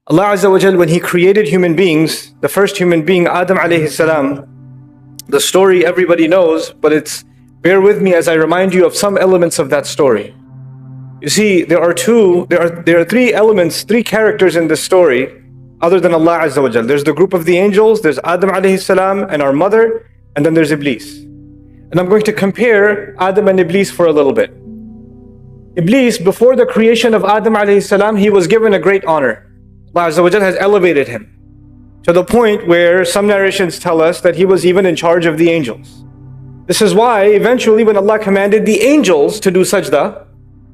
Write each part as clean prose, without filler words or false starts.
Allah Azza wa Jal, when He created human beings, the first human being, Adam alayhi salam, the story everybody knows, but bear with me as I remind you of some elements of that story. You see, there are three elements, three characters in this story, other than Allah Azza wa Jal. There's the group of the angels, there's Adam alayhi salam and our mother, and then there's Iblis. And I'm going to compare Adam and Iblis for a little bit. Iblis, before the creation of Adam alayhi salam, he was given a great honor. Allah Azza wa Jal has elevated him to the point where some narrations tell us that he was even in charge of the angels. This is why eventually when Allah commanded the angels to do sajda,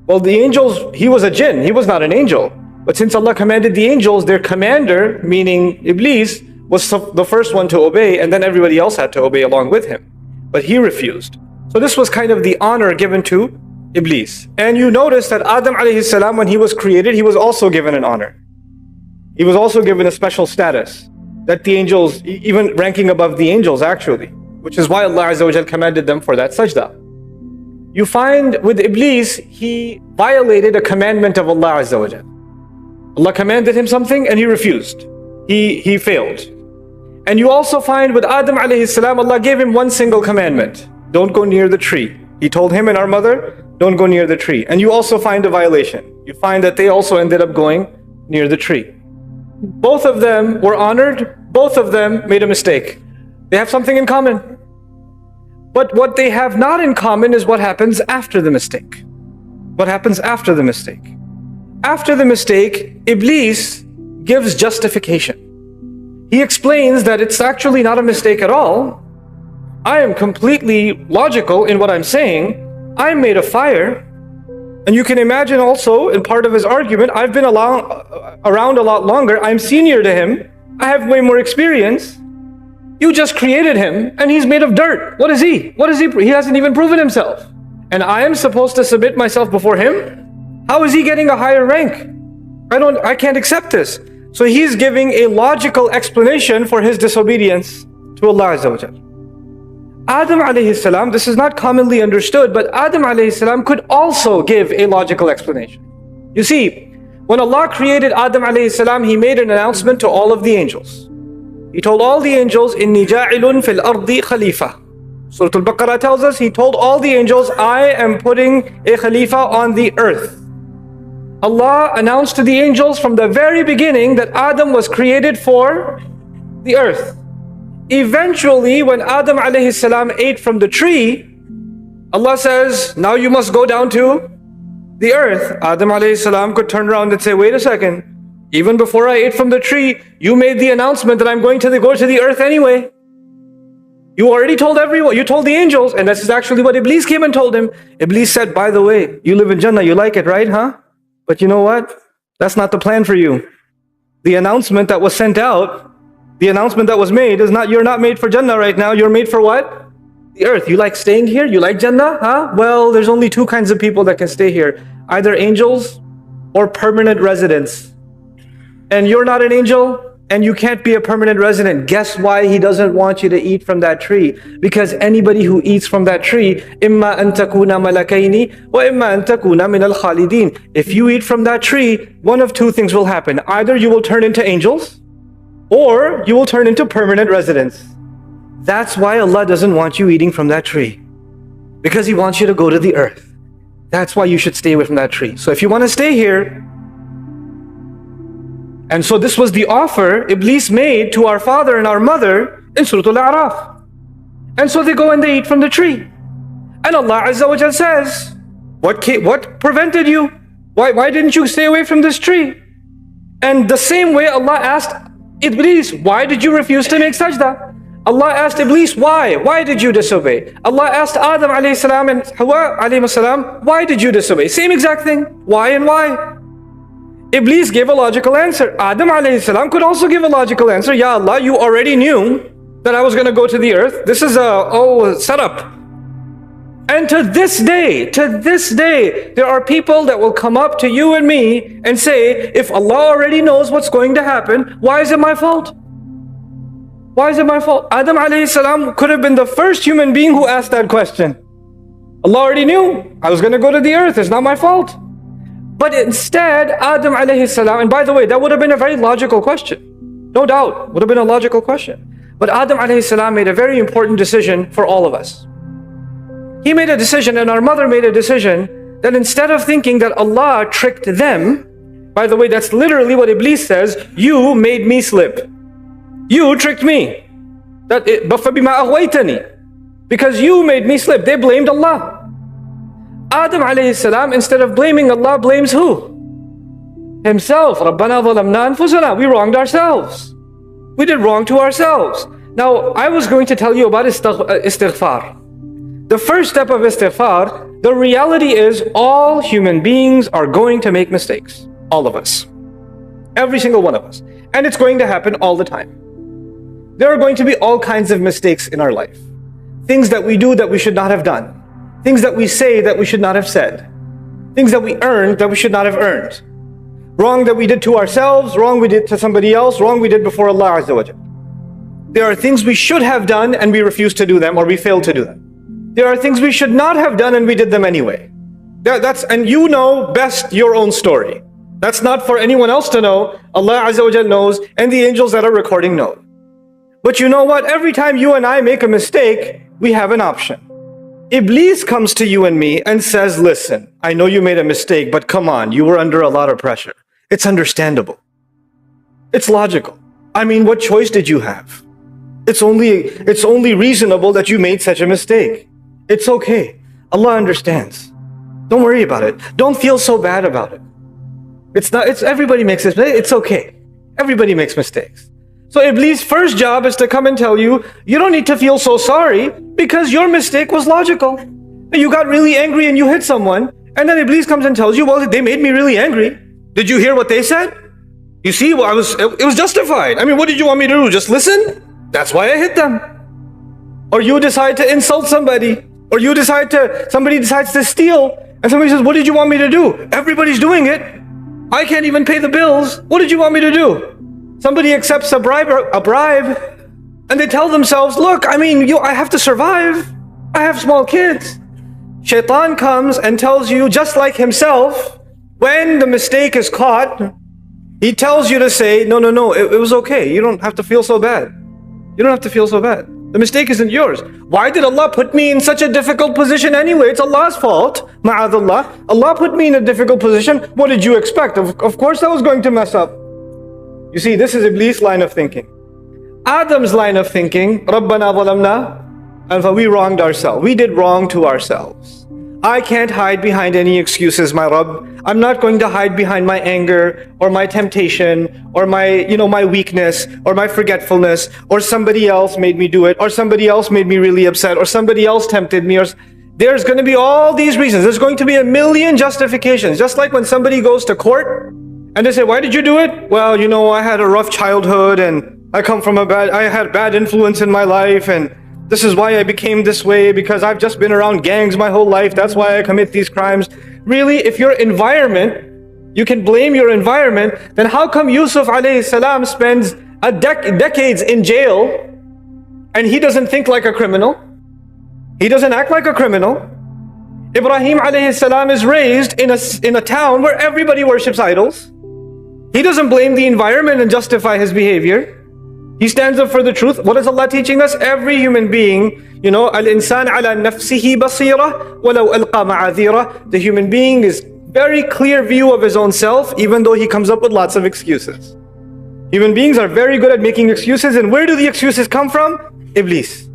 well, the angels, he was a jinn, he was not an angel. But since Allah commanded the angels, their commander, meaning Iblis, was the first one to obey, and then everybody else had to obey along with him. But he refused. So this was kind of the honor given to Iblis. And you notice that Adam alayhi salam, when he was created, he was also given an honor. He was also given a special status that the angels, even ranking above the angels actually, which is why Allah Azza wa Jal commanded them for that sajda. You find with Iblis, he violated a commandment of Allah Azza wa Jal. Allah commanded him something and he refused. He failed. And you also find with Adam alayhi salam, Allah gave him one single commandment. Don't go near the tree. He told him and our mother, don't go near the tree. And you also find a violation. You find that they also ended up going near the tree. Both of them were honored. Both of them made a mistake. They have something in common. But what they have not in common is what happens after the mistake. What happens after the mistake? After the mistake, Iblis gives justification. He explains that it's actually not a mistake at all. I am completely logical in what I'm saying. I'm made of fire. And you can imagine also, in part of his argument, I've been around a lot longer. I'm senior to him. I have way more experience. You just created him and he's made of dirt. What is he? What is he? He hasn't even proven himself. And I am supposed to submit myself before him? How is he getting a higher rank? I can't accept this. So he's giving a logical explanation for his disobedience to Allah Azza wa Jalla. Adam alayhi salam, this is not commonly understood, but Adam alayhi salam could also give a logical explanation. You see, when Allah created Adam alayhi salam, He made an announcement to all of the angels. He told all the angels, "Inni ja'ilun fil ardi khalifa." Surah Al-Baqarah tells us, He told all the angels, I am putting a khalifa on the earth. Allah announced to the angels from the very beginning that Adam was created for the earth. Eventually, when Adam alayhi salam ate from the tree, Allah says, now you must go down to the earth. Adam alayhi salam could turn around and say, wait a second, even before I ate from the tree, you made the announcement that I'm going to go to the earth anyway. You already told everyone, you told the angels, and this is actually what Iblis came and told him. Iblis said, by the way, you live in Jannah, you like it, right, huh? But you know what? That's not the plan for you. The announcement that was sent out, the announcement that was made is not, you're not made for Jannah right now, you're made for what? The earth. You like staying here? You like Jannah? Huh? Well, there's only two kinds of people that can stay here. Either angels or permanent residents. And you're not an angel and you can't be a permanent resident. Guess why He doesn't want you to eat from that tree? Because anybody who eats from that tree, إِمَّا أَن تَكُونَ مَلَكَيْنِ وَإِمَّا أَن تَكُونَ مِنَ الْخَالِدِينَ. If you eat from that tree, one of two things will happen. Either you will turn into angels, or you will turn into permanent residents. That's why Allah doesn't want you eating from that tree. Because He wants you to go to the earth. That's why you should stay away from that tree. So if you want to stay here, and so this was the offer Iblis made to our father and our mother in Surah Al-A'raf. And so they go and they eat from the tree. And Allah Azza wa Jal says, what prevented you? Why didn't you stay away from this tree? And the same way Allah asked Iblis, why did you refuse to make sajda? Allah asked Iblis, why? Why did you disobey? Allah asked Adam alayhi salam and Hawa alayhi salam, why did you disobey? Same exact thing. Why and why? Iblis gave a logical answer. Adam alayhi salam could also give a logical answer. Ya Allah, you already knew that I was going to go to the earth. This is a setup. And to this day, there are people that will come up to you and me and say, if Allah already knows what's going to happen, why is it my fault? Why is it my fault? Adam alayhi salam could have been the first human being who asked that question. Allah already knew I was going to go to the earth. It's not my fault. But instead, Adam alayhi salam, and by the way, that would have been a very logical question. No doubt, would have been a logical question. But Adam alayhi salam made a very important decision for all of us. He made a decision, and our mother made a decision, that instead of thinking that Allah tricked them, by the way, that's literally what Iblis says, you made me slip. You tricked me. Because you made me slip. They blamed Allah. Adam alayhi salam, instead of blaming Allah, blames who? Himself. رَبَّنَا ظَلَمْنَا أَنفُسَنَا. We wronged ourselves. We did wrong to ourselves. Now, I was going to tell you about istighfar. The first step of istighfar, the reality is all human beings are going to make mistakes. All of us. Every single one of us. And it's going to happen all the time. There are going to be all kinds of mistakes in our life. Things that we do that we should not have done. Things that we say that we should not have said. Things that we earned that we should not have earned. Wrong that we did to ourselves, wrong we did to somebody else, wrong we did before Allah Azza wa Jal. There are things we should have done and we refused to do them, or we failed to do them. There are things we should not have done and we did them anyway. And you know best your own story. That's not for anyone else to know. Allah Azza wa Jal knows, and the angels that are recording know. But you know what? Every time you and I make a mistake, we have an option. Iblis comes to you and me and says, listen, I know you made a mistake, but come on, you were under a lot of pressure. It's understandable. It's logical. I mean, what choice did you have? It's only reasonable that you made such a mistake. It's okay. Allah understands. Don't worry about it. Don't feel so bad about it. Everybody makes mistakes. It's okay. Everybody makes mistakes. So Iblis' first job is to come and tell you, you don't need to feel so sorry because your mistake was logical. You got really angry and you hit someone, and then Iblis comes and tells you, well, they made me really angry. Did you hear what they said? You see, well, it was justified. I mean, what did you want me to do? Just listen? That's why I hit them. Or you decide to insult somebody, or somebody decides to steal, and somebody says, what did you want me to do? Everybody's doing it. I can't even pay the bills. What did you want me to do? Somebody accepts a bribe, and they tell themselves, look, I mean, I have to survive. I have small kids. Shaytan comes and tells you, just like himself, when the mistake is caught, he tells you to say, no, it was okay. You don't have to feel so bad. You don't have to feel so bad. The mistake isn't yours. Why did Allah put me in such a difficult position anyway? It's Allah's fault. Ma'adallah. Allah put me in a difficult position. What did you expect? Of course I was going to mess up. You see, this is Iblis' line of thinking. Adam's line of thinking, Rabbana zalamna, and we wronged ourselves. We did wrong to ourselves. I can't hide behind any excuses, my Rabb. I'm not going to hide behind my anger or my temptation or my weakness or my forgetfulness, or somebody else made me do it, or somebody else made me really upset, or somebody else tempted me, or there's going to be all these reasons. There's going to be a million justifications. Just like when somebody goes to court and they say, why did you do it? Well, I had a rough childhood and I had bad influence in my life, and this is why I became this way, because I've just been around gangs my whole life. That's why I commit these crimes. Really, if your environment, you can blame your environment, then how come Yusuf alayhi salam spends decades in jail and he doesn't think like a criminal? He doesn't act like a criminal. Ibrahim alayhi salam is raised in a town where everybody worships idols. He doesn't blame the environment and justify his behavior. He stands up for the truth. What is Allah teaching us? Every human being, al-insan ala nafsihi basira walau alqa ma'adhira. The human being is very clear view of his own self, even though he comes up with lots of excuses. Human beings are very good at making excuses, and where do the excuses come from? Iblis.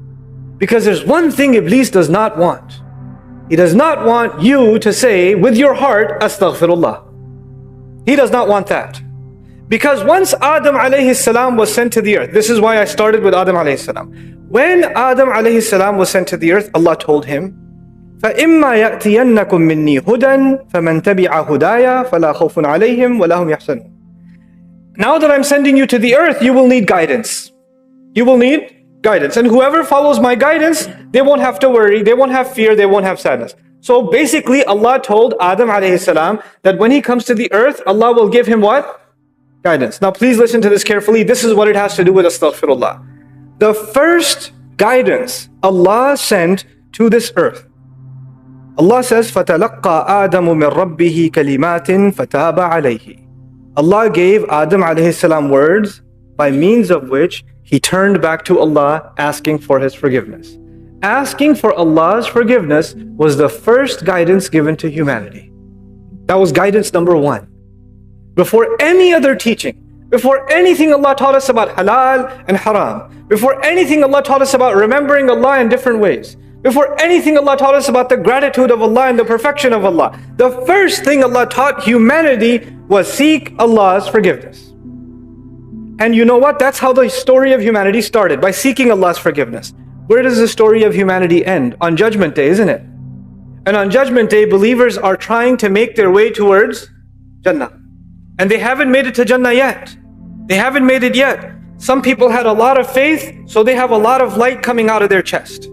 Because there's one thing Iblis does not want. He does not want you to say with your heart, astaghfirullah. He does not want that. Because once Adam alayhi salam was sent to the earth, this is why I started with Adam alayhi salam. When Adam alayhi salam was sent to the earth, Allah told him, فَإِمَّا يَأْتِيَنَّكُم مِّنِّي هُدًى فَمَنْ تَبِعَ هُدَايَ فَلَا خَوْفٌ عَلَيْهِمْ وَلَا هُمْ يَحْزَنُونَ. Now that I'm sending you to the earth, you will need guidance. You will need guidance. And whoever follows my guidance, they won't have to worry, they won't have fear, they won't have sadness. So basically, Allah told Adam alayhi salam that when he comes to the earth, Allah will give him what? Guidance. Now please listen to this carefully. This is what it has to do with astaghfirullah. The first guidance Allah sent to this earth Allah says, فَتَلَقَّى آدَمُ مِنْ رَبِّهِ كَلِمَاتٍ فَتَابَ عَلَيْهِ. Allah gave Adam alayhi salam words by means of which he turned back to Allah asking for his forgiveness. Asking for Allah's forgiveness was the first guidance given to humanity. That was guidance number one. Before any other teaching, before anything Allah taught us about halal and haram, before anything Allah taught us about remembering Allah in different ways, before anything Allah taught us about the gratitude of Allah and the perfection of Allah, the first thing Allah taught humanity was seek Allah's forgiveness. And you know what? That's how the story of humanity started, by seeking Allah's forgiveness. Where does the story of humanity end? On Judgment Day, isn't it? And on Judgment Day, believers are trying to make their way towards Jannah. And they haven't made it to Jannah yet. They haven't made it yet. Some people had a lot of faith, so they have a lot of light coming out of their chest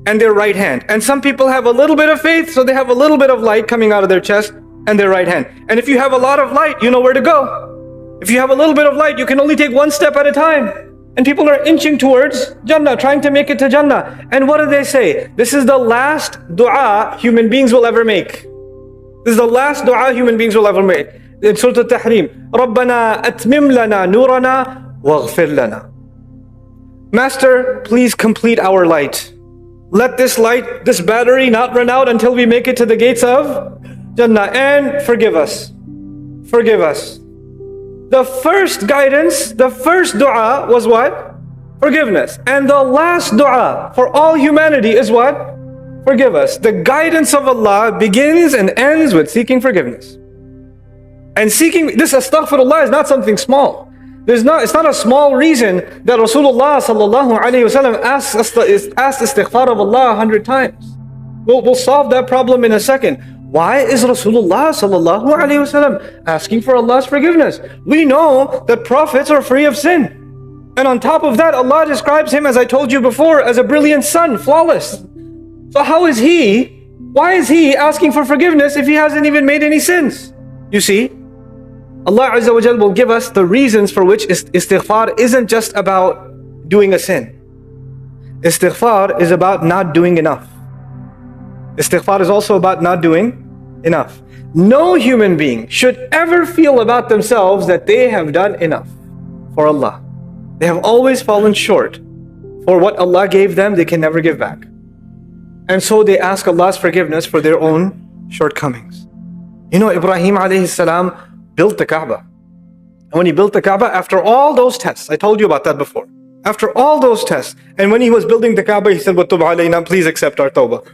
and their right hand. And some people have a little bit of faith, so they have a little bit of light coming out of their chest and their right hand. And if you have a lot of light, you know where to go. If you have a little bit of light, you can only take one step at a time. And people are inching towards Jannah, trying to make it to Jannah. And what do they say? This is the last dua human beings will ever make. This is the last dua human beings will ever make. In Surah Al-Tahrim, رَبَّنَا أَتْمِمْ لَنَا نُورَنَا وَاغْفِرْ لَنَا. Master, please complete our light. Let this light, this battery not run out until we make it to the gates of Jannah, and forgive us. Forgive us. The first guidance, the first dua was what? Forgiveness. And the last dua for all humanity is what? Forgive us. The guidance of Allah begins and ends with seeking forgiveness. And seeking this astaghfirullah is not something small. It's not a small reason that Rasulullah sallallahu alaihi wasallam asked istighfar of Allah 100 times. We'll solve that problem in a second. Why is Rasulullah sallallahu alaihi wasallam asking for Allah's forgiveness? We know that prophets are free of sin. And on top of that, Allah describes him, as I told you before, as a brilliant sun, flawless. So why is he asking for forgiveness if he hasn't even made any sins? You see, Allah Azza wa Jal will give us the reasons for which istighfar isn't just about doing a sin. Istighfar is about not doing enough. Istighfar is also about not doing enough. No human being should ever feel about themselves that they have done enough for Allah. They have always fallen short. For what Allah gave them, they can never give back. And so they ask Allah's forgiveness for their own shortcomings. You know, Ibrahim alayhi salam built the Kaaba. And when he built the Kaaba, after all those tests, I told you about that before. After all those tests, and when he was building the Kaaba, he said, وَتُبْ عَلَيْنَا, please accept our tawbah.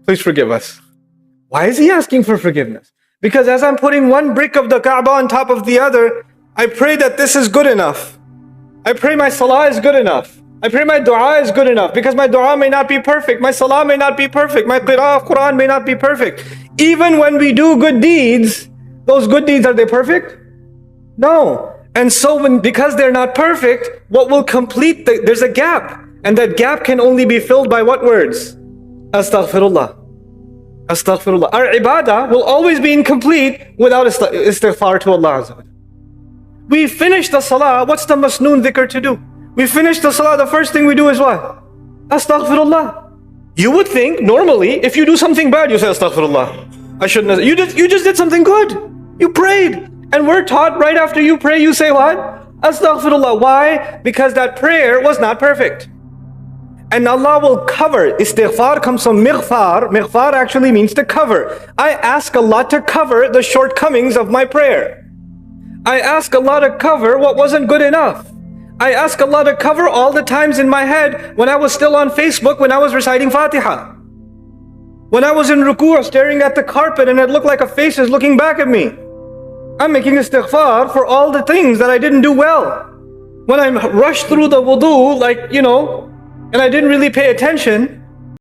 Please forgive us. Why is he asking for forgiveness? Because as I'm putting one brick of the Kaaba on top of the other, I pray that this is good enough. I pray my salah is good enough. I pray my dua is good enough, because my dua may not be perfect, my salah may not be perfect, my qira'ah of Quran may not be perfect. Even when we do good deeds, those good deeds, are they perfect? No. And so because they're not perfect, what will complete there's a gap. And that gap can only be filled by what words? Astaghfirullah. Astaghfirullah. Our ibadah will always be incomplete without istighfar to Allah Azza wa Jalla. We finish the salah, what's the masnoon dhikr to do? We finish the salah, the first thing we do is what? Astaghfirullah. You would think, normally, if you do something bad, you say astaghfirullah. I shouldn't have. You just did something good. You prayed. And we're taught right after you pray, you say what? Astaghfirullah. Why? Because that prayer was not perfect. And Allah will cover. Istighfar comes from mighfar. Mighfar actually means to cover. I ask Allah to cover the shortcomings of my prayer. I ask Allah to cover what wasn't good enough. I ask Allah to cover all the times in my head when I was still on Facebook, when I was reciting Fatiha. When I was in ruku' staring at the carpet and it looked like a face is looking back at me. I'm making istighfar for all the things that I didn't do well. When I rushed through the wudu, and I didn't really pay attention,